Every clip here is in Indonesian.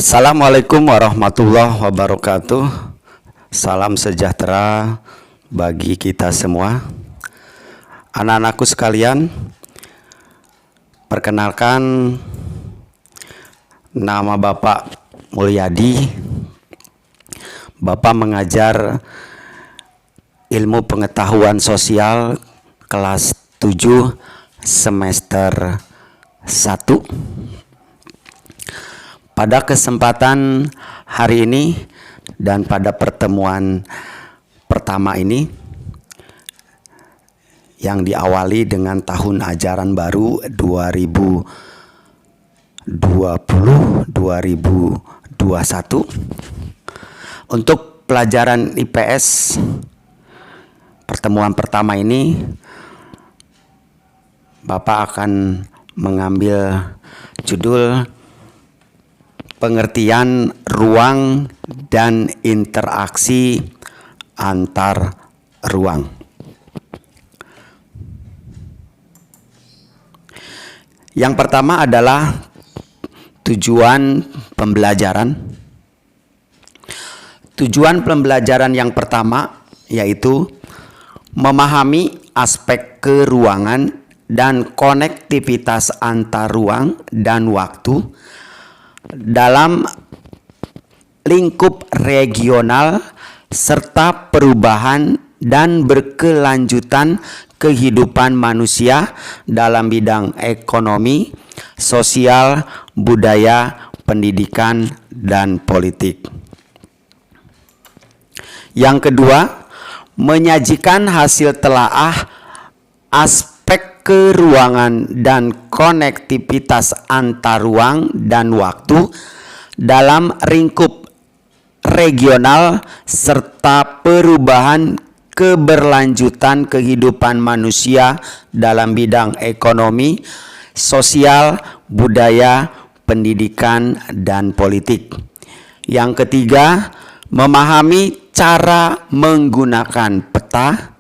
Assalamualaikum warahmatullahi wabarakatuh. Salam sejahtera bagi kita semua. Anak-anakku sekalian, perkenalkan, nama Bapak Mulyadi. Bapak mengajar ilmu pengetahuan sosial kelas 7 semester 1. Pada kesempatan hari ini dan pada pertemuan pertama ini yang diawali dengan tahun ajaran baru 2020-2021, untuk pelajaran IPS pertemuan pertama ini Bapak akan mengambil judul pengertian ruang dan interaksi antar ruang. Yang pertama adalah tujuan pembelajaran. Tujuan pembelajaran yang pertama yaitu memahami aspek keruangan dan konektivitas antar ruang dan waktu dalam lingkup regional serta perubahan dan berkelanjutan kehidupan manusia dalam bidang ekonomi, sosial, budaya, pendidikan, dan politik. Yang kedua, menyajikan hasil telaah aspek keruangan dan konektivitas antar ruang dan waktu dalam lingkup regional serta perubahan keberlanjutan kehidupan manusia dalam bidang ekonomi, sosial, budaya, pendidikan, dan politik. Yang ketiga, memahami cara menggunakan peta.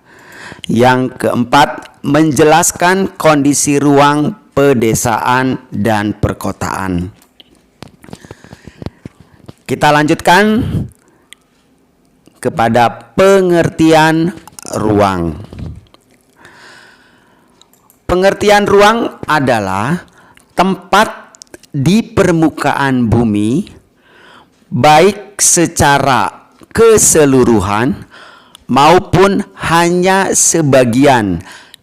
Yang keempat, menjelaskan kondisi ruang pedesaan dan perkotaan. Kita lanjutkan kepada pengertian ruang. Pengertian ruang adalah tempat di permukaan bumi, baik secara keseluruhan maupun hanya sebagian,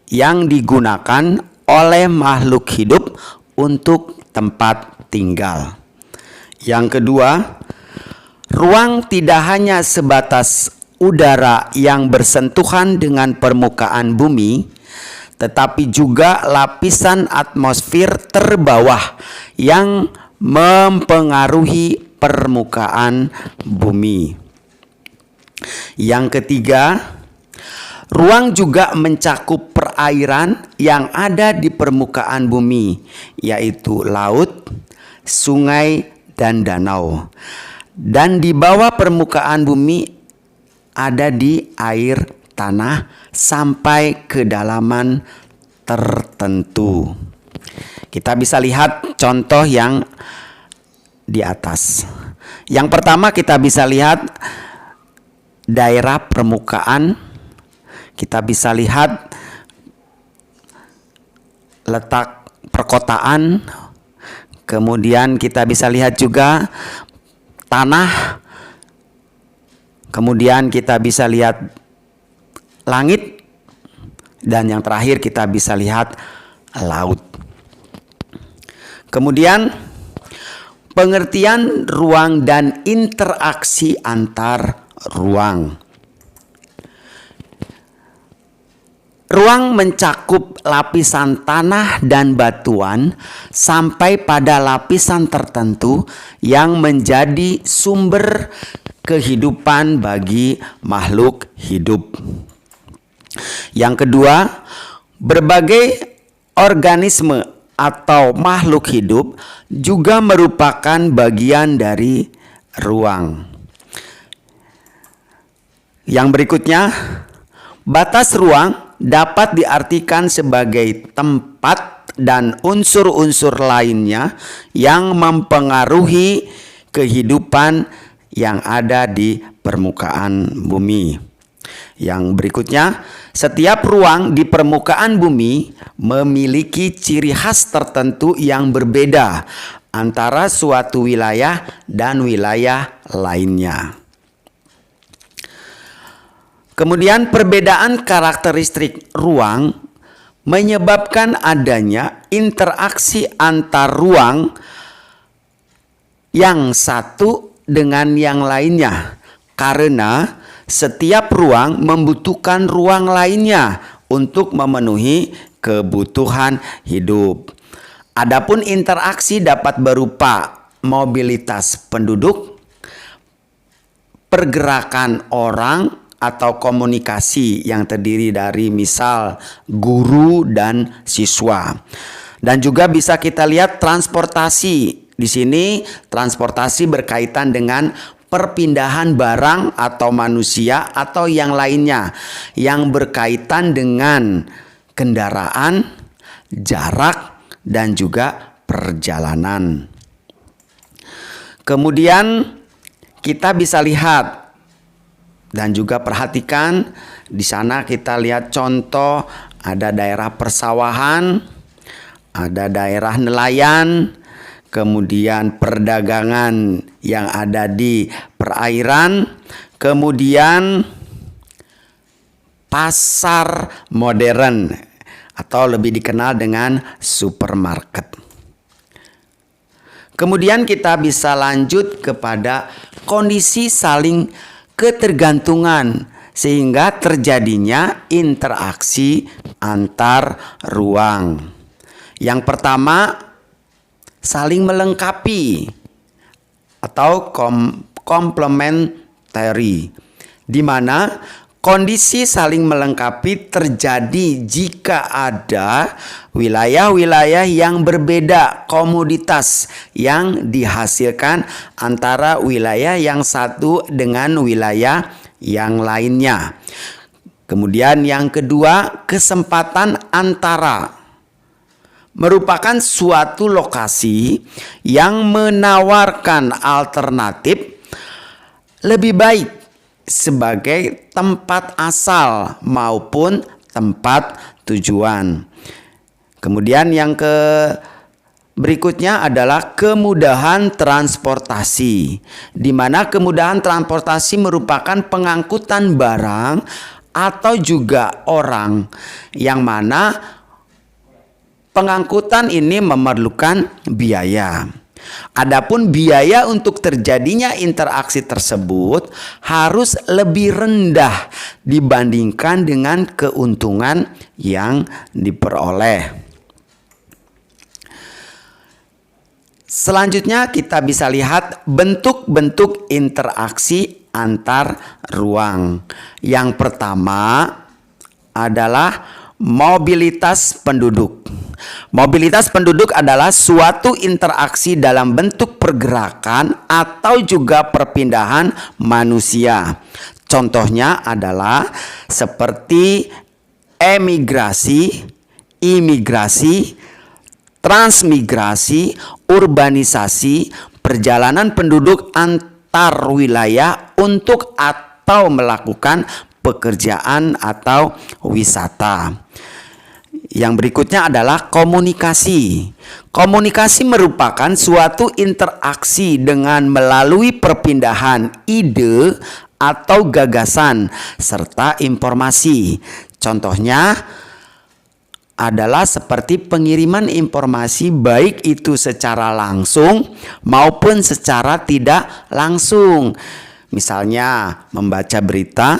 yang digunakan oleh makhluk hidup untuk tempat tinggal. Yang kedua, ruang tidak hanya sebatas udara yang bersentuhan dengan permukaan bumi, tetapi juga lapisan atmosfer terbawah yang mempengaruhi permukaan bumi. Yang ketiga, ruang juga mencakup perairan yang ada di permukaan bumi, yaitu laut, sungai, dan danau. Dan di bawah permukaan bumi ada di air tanah sampai kedalaman tertentu. Kita bisa lihat contoh yang di atas. Yang pertama kita bisa lihat daerah permukaan, kita bisa lihat letak perkotaan, kemudian kita bisa lihat juga tanah, kemudian kita bisa lihat langit, dan yang terakhir kita bisa lihat laut. Kemudian pengertian ruang dan interaksi antar ruang. Ruang mencakup lapisan tanah dan batuan sampai pada lapisan tertentu yang menjadi sumber kehidupan bagi makhluk hidup. Yang kedua, berbagai organisme atau makhluk hidup juga merupakan bagian dari ruang. Yang berikutnya, batas ruang dapat diartikan sebagai tempat dan unsur-unsur lainnya yang mempengaruhi kehidupan yang ada di permukaan bumi. Yang berikutnya, setiap ruang di permukaan bumi memiliki ciri khas tertentu yang berbeda antara suatu wilayah dan wilayah lainnya. Kemudian perbedaan karakteristik ruang menyebabkan adanya interaksi antar ruang yang satu dengan yang lainnya, karena setiap ruang membutuhkan ruang lainnya untuk memenuhi kebutuhan hidup. Adapun interaksi dapat berupa mobilitas penduduk, pergerakan orang, atau komunikasi yang terdiri dari misal guru dan siswa. Dan juga bisa kita lihat transportasi. Di sini transportasi berkaitan dengan perpindahan barang atau manusia atau yang lainnya yang berkaitan dengan kendaraan, jarak, dan juga perjalanan. Kemudian kita bisa lihat dan juga perhatikan di sana, kita lihat contoh ada daerah persawahan, ada daerah nelayan, kemudian perdagangan yang ada di perairan, kemudian pasar modern atau lebih dikenal dengan supermarket. Kemudian kita bisa lanjut kepada kondisi saling ketergantungan sehingga terjadinya interaksi antar ruang. Yang pertama, saling melengkapi atau complementary, di mana kondisi saling melengkapi terjadi jika ada wilayah-wilayah yang berbeda komoditas yang dihasilkan antara wilayah yang satu dengan wilayah yang lainnya. Kemudian yang kedua, kesempatan antara merupakan suatu lokasi yang menawarkan alternatif lebih baik sebagai tempat asal maupun tempat tujuan. Kemudian yang berikutnya adalah kemudahan transportasi, di mana kemudahan transportasi merupakan pengangkutan barang atau juga orang, yang mana pengangkutan ini memerlukan biaya. Adapun biaya untuk terjadinya interaksi tersebut harus lebih rendah dibandingkan dengan keuntungan yang diperoleh. Selanjutnya kita bisa lihat bentuk-bentuk interaksi antar ruang. Yang pertama adalah mobilitas penduduk. Mobilitas penduduk adalah suatu interaksi dalam bentuk pergerakan atau juga perpindahan manusia. Contohnya adalah seperti emigrasi, imigrasi, transmigrasi, urbanisasi, perjalanan penduduk antar wilayah untuk atau melakukan pekerjaan atau wisata. Yang berikutnya adalah komunikasi. Komunikasi merupakan suatu interaksi dengan melalui perpindahan ide atau gagasan serta informasi. Contohnya adalah seperti pengiriman informasi baik itu secara langsung maupun secara tidak langsung. Misalnya membaca berita,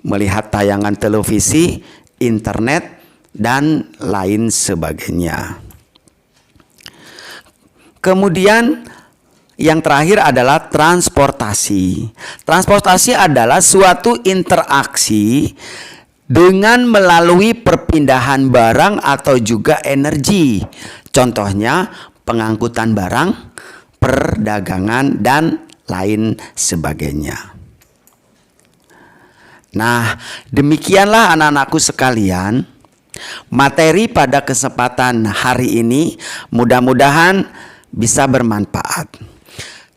melihat tayangan televisi, internet, dan lain sebagainya. Kemudian yang terakhir adalah transportasi. Transportasi adalah suatu interaksi dengan melalui perpindahan barang atau juga energi. Contohnya pengangkutan barang, perdagangan, dan lain sebagainya. Nah, demikianlah anak-anakku sekalian, materi pada kesempatan hari ini mudah-mudahan bisa bermanfaat.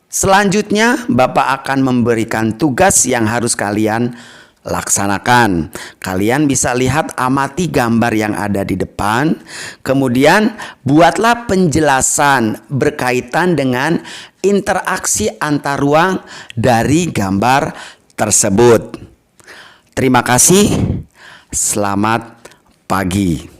Selanjutnya, Bapak akan memberikan tugas yang harus kalian laksanakan. Kalian bisa lihat, amati gambar yang ada di depan. Kemudian, buatlah penjelasan berkaitan dengan interaksi antar ruang dari gambar tersebut. Terima kasih. Selamat pagi.